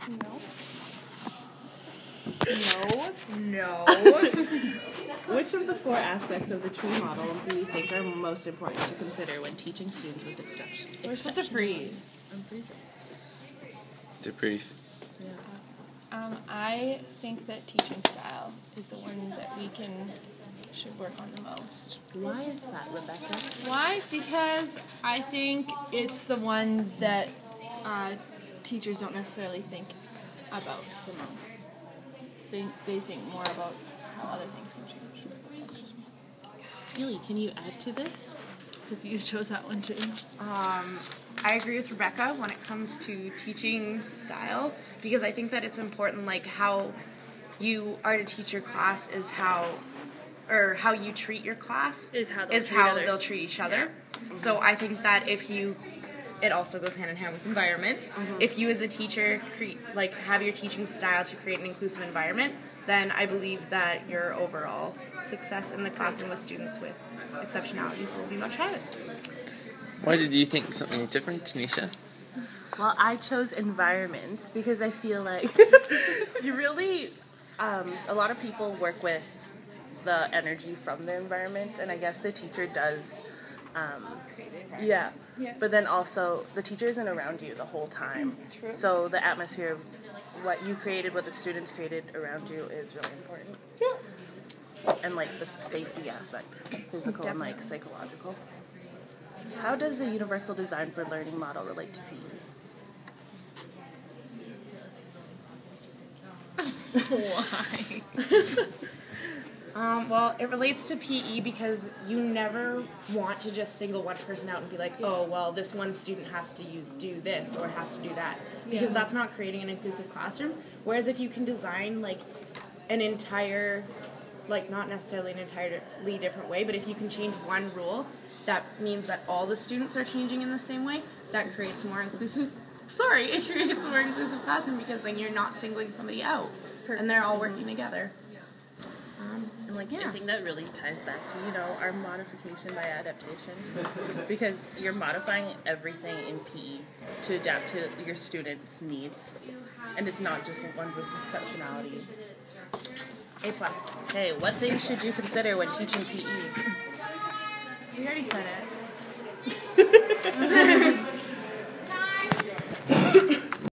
No. No. Which of the 4 aspects of the tree model do you think are most important to consider when teaching students with exception? We're supposed to freeze. I'm freezing. To breathe. Yeah. I think that teaching style is the one that we should work on the most. Why is that, Rebecca? Why? Because I think it's the one that teachers don't necessarily think about the most. They think more about how other things can change. That's just me. Keely, can you add to this? Because you chose that one too. I agree with Rebecca when it comes to teaching style, because I think that it's important, like, how you are to teach your class is how you treat your class is how they'll treat each other. Yeah. So I think that it also goes hand in hand with environment. Mm-hmm. If you as a teacher have your teaching style to create an inclusive environment, then I believe that your overall success in the classroom with students with exceptionalities will be much higher. Why did you think something different, Tanisha? Well, I chose environments because I feel like you really, a lot of people work with the energy from their environment, and I guess the teacher does, yeah. But then also, the teacher isn't around you the whole time. True. So the atmosphere of what you created, what the students created around you is really important. Yeah. And like the safety aspect, physical and like psychological. How does the Universal Design for Learning model relate to PE? Why? Well, it relates to PE because you never want to just single one person out and be like, oh, well, this one student has to do this or has to do that. Because that's not creating an inclusive classroom. Whereas if you can design, like, an entire, like, not necessarily an entirely different way, but if you can change one rule, that means that all the students are changing in the same way. That creates more inclusive. It creates a more inclusive classroom because then you're not singling somebody out, and they're all working together. And like, I think that really ties back to, our modification by adaptation, because you're modifying everything in PE to adapt to your students' needs, and it's not just ones with exceptionalities. A+. Hey, what things should you consider when teaching PE? We already said it.